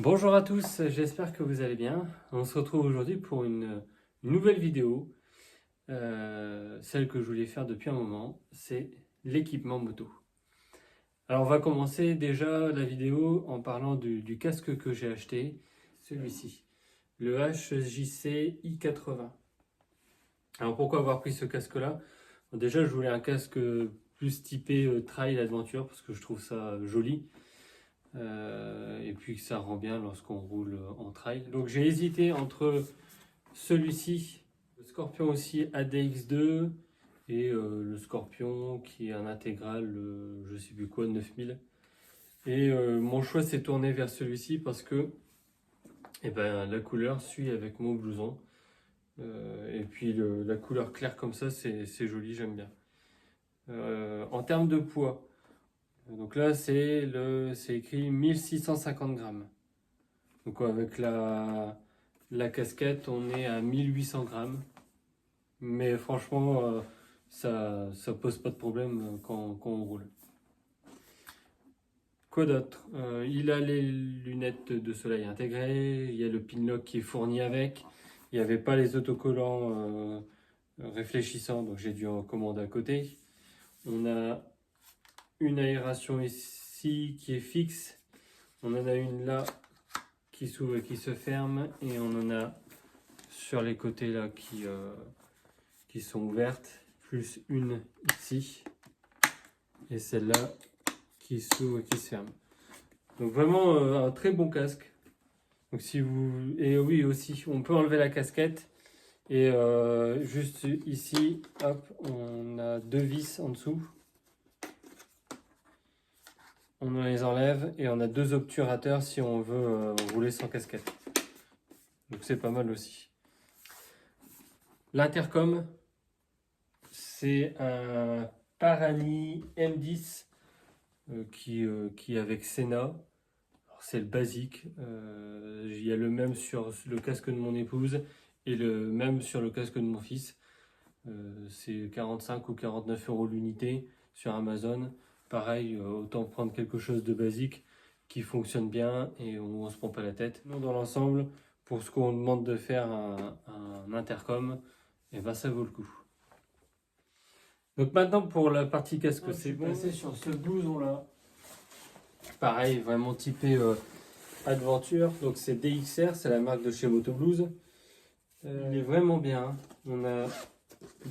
Bonjour à tous, j'espère que vous allez bien. On se retrouve aujourd'hui pour une nouvelle vidéo, celle que je voulais faire depuis un moment, c'est l'équipement moto. Alors on va commencer déjà la vidéo en parlant du casque que j'ai acheté, celui-ci, le HJC i80. Alors pourquoi avoir pris ce casque-là? Déjà je voulais un casque plus typé trail adventure parce que je trouve ça joli. Et puis que ça rend bien lorsqu'on roule en trail. Donc j'ai hésité entre celui-ci, le Scorpion aussi ADX2 et le Scorpion qui est un intégral, je sais plus quoi, 9000. Et mon choix s'est tourné vers celui-ci parce que la couleur suit avec mon blouson. Et puis la couleur claire comme ça, c'est joli, j'aime bien. En termes de poids, donc là c'est écrit 1650 grammes. Donc avec la casquette, on est à 1800 grammes. Mais franchement, ça pose pas de problème quand on roule. Quoi d'autre? Il a les lunettes de soleil intégrées, il y a le pinlock qui est fourni avec. Il n'y avait pas les autocollants réfléchissants, donc j'ai dû en commander à côté. On a une aération ici qui est fixe. On en a une là qui s'ouvre et qui se ferme, et on en a sur les côtés là qui sont ouvertes, plus une ici et celle-là qui s'ouvre et qui se ferme. Donc vraiment un très bon casque. Donc si vous, et oui aussi on peut enlever la casquette et juste ici, hop, on a deux vis en dessous. On les enlève et on a deux obturateurs si on veut rouler sans casquette. Donc c'est pas mal aussi. L'intercom, c'est un Parani M10 qui est avec Sena. C'est le basique. Il y a le même sur le casque de mon épouse et le même sur le casque de mon fils. C'est 45 ou 49 € l'unité sur Amazon. Pareil, autant prendre quelque chose de basique qui fonctionne bien et on ne se prend pas la tête. Nous, dans l'ensemble, pour ce qu'on demande de faire un intercom, et ben ça vaut le coup. Donc maintenant pour la partie casque, c'est bon. Passer sur ce blouson là. Pareil, vraiment typé Adventure. Donc c'est DXR, c'est la marque de chez Motoblues. Il est vraiment bien. On a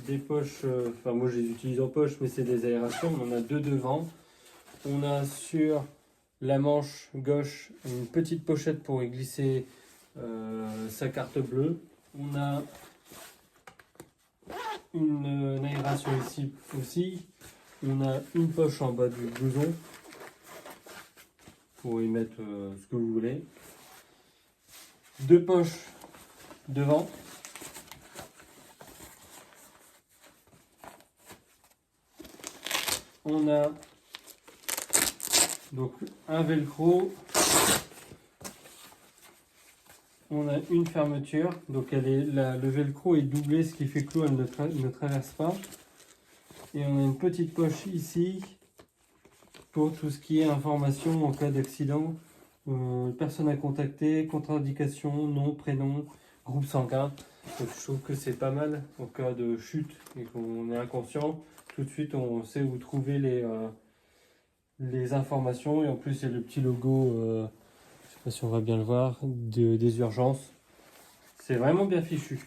des poches, enfin moi je les utilise en poche, mais c'est des aérations. On en a deux devant. On a sur la manche gauche une petite pochette pour y glisser sa carte bleue. On a une aération ici aussi. On a une poche en bas du blouson pour y mettre ce que vous voulez. Deux poches devant. On a donc un velcro. On a une fermeture, donc le velcro est doublé, ce qui fait que l'eau ne traverse pas. Et on a une petite poche ici pour tout ce qui est information en cas d'accident, personne à contacter, contre-indication, nom, prénom, groupe sanguin. Donc je trouve que c'est pas mal en cas de chute et qu'on est inconscient. Tout de suite on sait où trouver les informations, et en plus il y a le petit logo, je sais pas si on va bien le voir, des urgences. C'est vraiment bien fichu.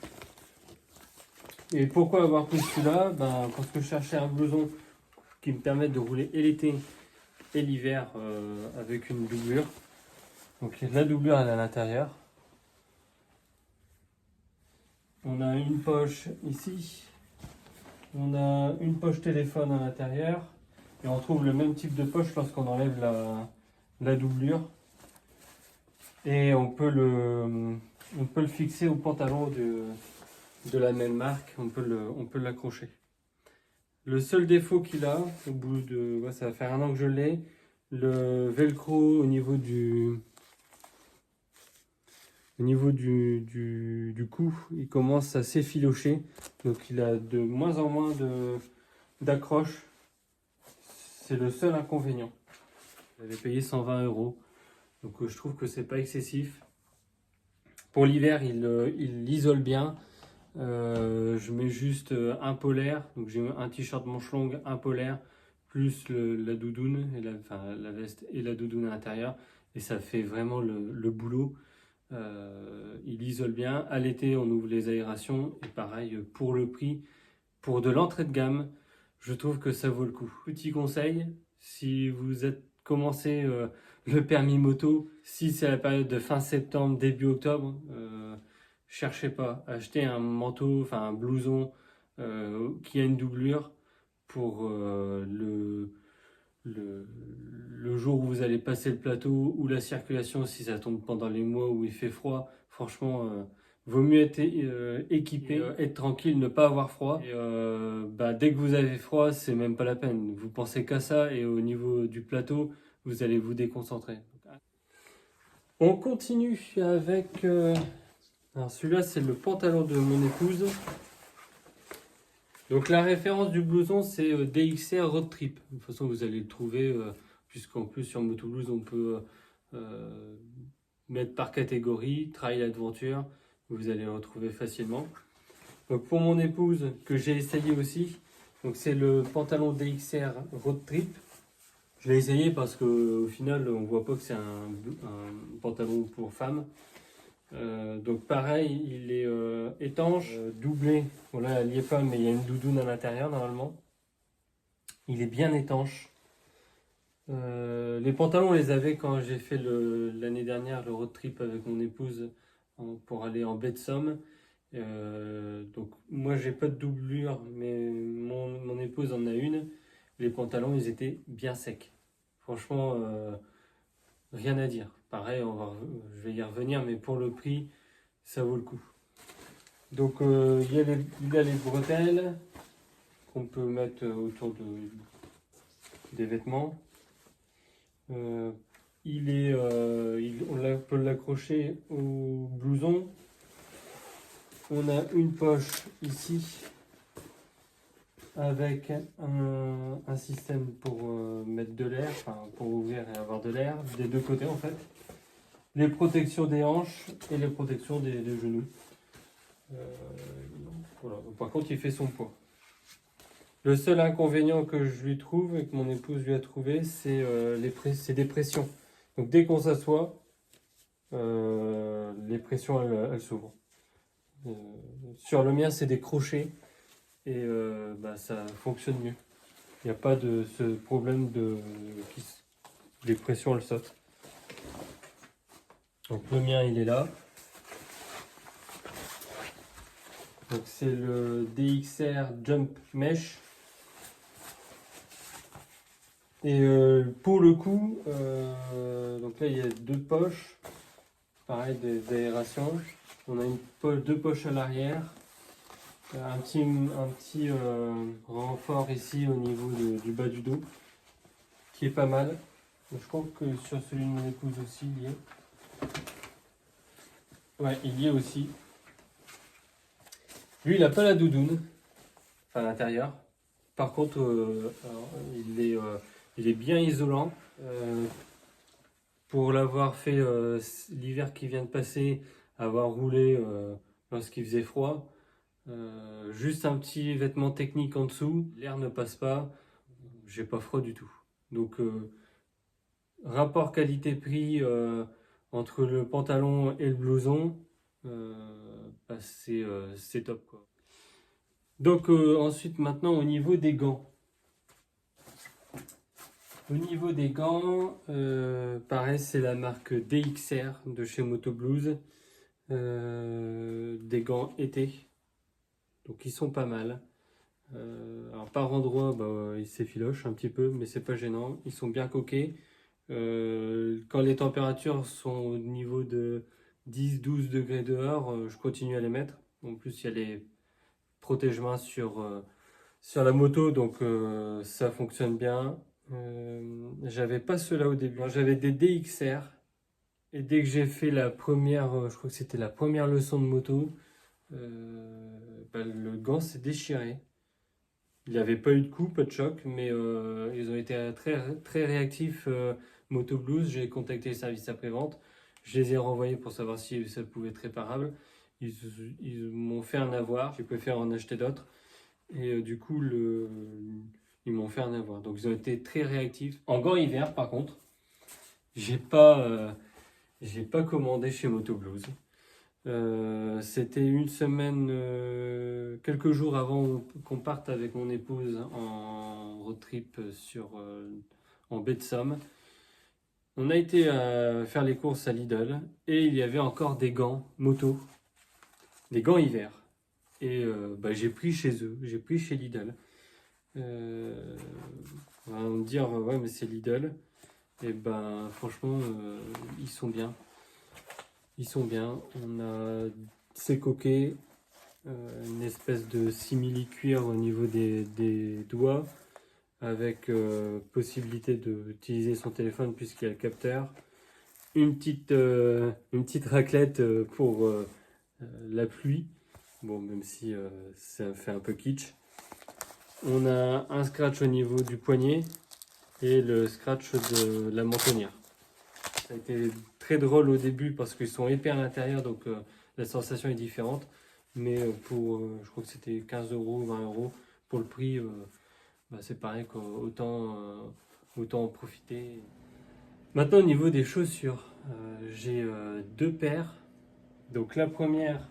Et pourquoi avoir pris celui-là? Parce que je cherchais un blouson qui me permette de rouler et l'été et l'hiver avec une doublure. Donc la doublure elle est à l'intérieur. On a une poche ici. On a une poche téléphone à l'intérieur. Et on trouve le même type de poche lorsqu'on enlève la doublure. Et on peut le fixer au pantalon de la même marque. On peut l'accrocher. Le seul défaut qu'il a, au bout de... Ouais, ça va faire un an que je l'ai. Le velcro au niveau du cou, il commence à s'effilocher. Donc il a de moins en moins d'accroche. C'est le seul inconvénient. J'avais payé 120 €. Donc je trouve que c'est pas excessif. Pour l'hiver, il isole bien. Je mets juste un polaire, donc j'ai un t-shirt manche longue, un polaire, plus la doudoune, enfin, la veste et la doudoune à l'intérieur, et ça fait vraiment le boulot. Il isole bien. À l'été, on ouvre les aérations, et pareil, pour le prix, pour de l'entrée de gamme, je trouve que ça vaut le coup. Petit conseil, si vous êtes commencé le permis moto, si c'est la période de fin septembre, début octobre, cherchez pas. Achetez un manteau, enfin un blouson qui a une doublure pour le jour où vous allez passer le plateau ou la circulation, si ça tombe pendant les mois où il fait froid. Franchement, vaut mieux être équipé, être tranquille, ne pas avoir froid. Et, dès que vous avez froid, c'est même pas la peine. Vous pensez qu'à ça et au niveau du plateau, vous allez vous déconcentrer. On continue avec... alors celui-là, c'est le pantalon de mon épouse. Donc la référence du blouson, c'est DXR Road Trip. De toute façon, vous allez le trouver, puisqu'en plus sur Motoblouse, on peut mettre par catégorie, trail adventure, vous allez le retrouver facilement. Donc pour mon épouse, que j'ai essayé aussi, donc c'est le pantalon DXR Road Trip. Je l'ai essayé parce qu'au final, on voit pas que c'est un pantalon pour femme. Donc pareil, il est étanche, doublé. Voilà, elle n'y est pas, mais il y a une doudoune à l'intérieur normalement. Il est bien étanche. Les pantalons, on les avait quand j'ai fait l'année dernière le road trip avec mon épouse pour aller en baie de Somme. Donc moi j'ai pas de doublure, mais mon épouse en a une. Les pantalons, ils étaient bien secs. Franchement, rien à dire. Pareil, je vais y revenir, mais pour le prix, ça vaut le coup. Donc il y a les bretelles qu'on peut mettre autour des vêtements. On peut l'accrocher au blouson. On a une poche ici avec un système pour mettre de l'air, enfin pour ouvrir et avoir de l'air des deux côtés en fait. Les protections des hanches et les protections des genoux. Voilà. Par contre, il fait son poids. Le seul inconvénient que je lui trouve et que mon épouse lui a trouvé, c'est des pressions. Donc dès qu'on s'assoit, les pressions elles s'ouvrent. Sur le mien, c'est des crochets et ça fonctionne mieux. Il n'y a pas de ce problème les pressions elles sautent. Donc le mien, il est là. Donc c'est le DXR Jump Mesh. Et pour le coup, donc là il y a deux poches, pareil des aérations. On a deux poches à l'arrière, un petit renfort ici au niveau du bas du dos, qui est pas mal. Donc, je crois que sur celui de mon épouse aussi il y est. Ouais, il y est aussi. Lui il n'a pas la doudoune, enfin à l'intérieur. Par contre, il est bien isolant. Pour l'avoir fait l'hiver qui vient de passer, avoir roulé lorsqu'il faisait froid, juste un petit vêtement technique en dessous, l'air ne passe pas, j'ai pas froid du tout. Donc rapport qualité-prix entre le pantalon et le blouson, c'est top quoi. Donc ensuite maintenant au niveau des gants. Au niveau des gants, pareil, c'est la marque DXR de chez Motoblouse. Des gants été. Donc ils sont pas mal. Alors par endroit, ils s'effilochent un petit peu, mais c'est pas gênant. Ils sont bien coqués. Quand les températures sont au niveau de 10-12 degrés dehors, je continue à les mettre. En plus, il y a les protège-mains sur la moto, donc ça fonctionne bien. J'avais pas ceux-là au début. J'avais des DXR. Et dès que j'ai fait la première, je crois que c'était la première leçon de moto, le gant s'est déchiré. Il n'y avait pas eu de coup, pas de choc, mais ils ont été très, très réactifs. Moto Blues, j'ai contacté les services après-vente, je les ai renvoyés pour savoir si ça pouvait être réparable. Ils m'ont fait un avoir, j'ai préféré en acheter d'autres. Et du coup, ils m'ont fait un avoir. Donc ils ont été très réactifs. En gants hiver, par contre, j'ai pas commandé chez Moto Blues. C'était une semaine, quelques jours avant qu'on parte avec mon épouse en road trip en baie de Somme. On a été faire les courses à Lidl et il y avait encore des gants moto, des gants hiver. Et j'ai pris chez eux, j'ai pris chez Lidl. On va me dire, ouais, mais c'est Lidl. Et ben, franchement, ils sont bien. Ils sont bien. On a ces coquets, une espèce de simili-cuir au niveau des doigts, avec possibilité d'utiliser son téléphone puisqu'il y a le capteur. Une petite raclette pour la pluie. Bon, même si ça fait un peu kitsch. On a un scratch au niveau du poignet et le scratch de la mentonnière. Ça a été très drôle au début parce qu'ils sont épais à l'intérieur, donc la sensation est différente. Mais je crois que c'était 15 €, 20 €. Pour le prix, c'est pareil, autant en profiter. Maintenant, au niveau des chaussures, j'ai deux paires. Donc la première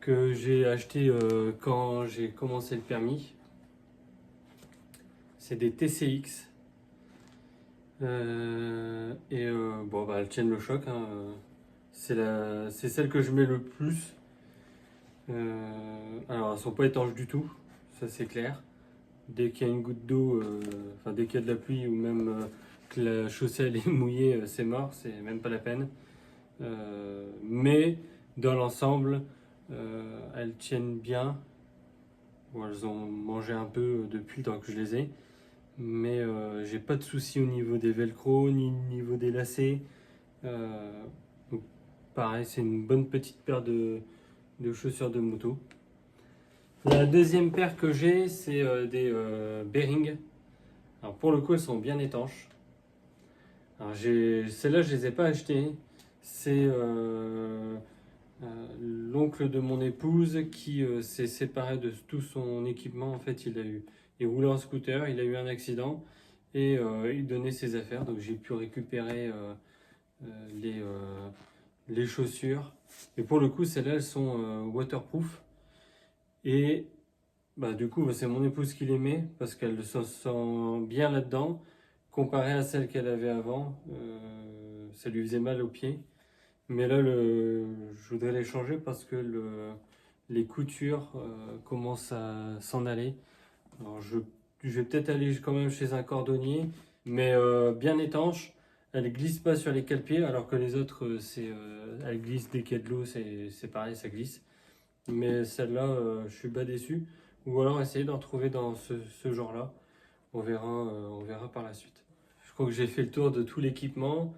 que j'ai achetée quand j'ai commencé le permis, c'est des TCX. Elles tiennent le choc, hein. C'est celle que je mets le plus. Alors, elles sont pas étanches du tout, ça c'est clair. Dès qu'il y a une goutte d'eau, dès qu'il y a de la pluie ou même que la chaussée elle est mouillée, c'est mort, c'est même pas la peine. Mais dans l'ensemble, elles tiennent bien. Bon, elles ont mangé un peu depuis le temps que je les ai. Mais j'ai pas de soucis au niveau des velcro ni au niveau des lacets. Donc, pareil, c'est une bonne petite paire de chaussures de moto. La deuxième paire que j'ai, c'est des Bearing. Alors pour le coup, elles sont bien étanches. Alors celles-là, je les ai pas achetées. C'est l'oncle de mon épouse qui s'est séparé de tout son équipement. En fait, il roulait en scooter, il a eu un accident et il donnait ses affaires. Donc j'ai pu récupérer les chaussures. Et pour le coup, celles-là, elles sont waterproof. Et du coup, c'est mon épouse qui les met parce qu'elle se sent bien là-dedans. Comparé à celle qu'elle avait avant, ça lui faisait mal aux pieds. Mais là, je voudrais les changer parce que les coutures commencent à s'en aller. Alors, je vais peut-être aller quand même chez un cordonnier, mais bien étanche. Elle glisse pas sur les cale-pieds, alors que les autres, elle glisse dès qu'il y a de l'eau, c'est pareil, ça glisse. Mais celle-là, je suis pas déçu. Ou alors essayer d'en trouver dans ce genre-là. On verra par la suite. Je crois que j'ai fait le tour de tout l'équipement.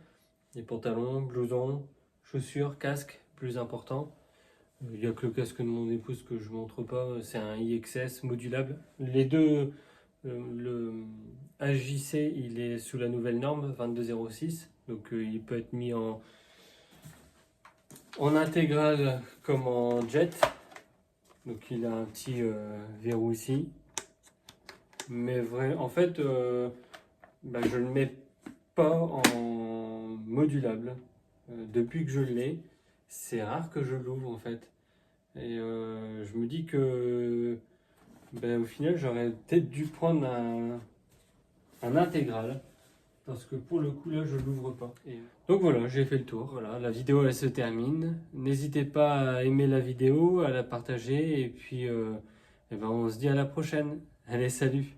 Les pantalons, blousons, chaussures, casque, plus important. Il n'y a que le casque de mon épouse que je ne montre pas. C'est un IXS modulable. Les deux, le HJC, il est sous la nouvelle norme 2206. Donc il peut être mis en intégrale comme en jet. Donc il a un petit verrou ici. Mais en fait, je le mets pas en modulable. Depuis que je l'ai, c'est rare que je l'ouvre en fait. Et je me dis que au final, j'aurais peut-être dû prendre un intégral. Parce que pour le coup, là, je l'ouvre pas. Donc voilà, j'ai fait le tour. Voilà, la vidéo, elle se termine. N'hésitez pas à aimer la vidéo, à la partager. Et puis, on se dit à la prochaine. Allez, salut!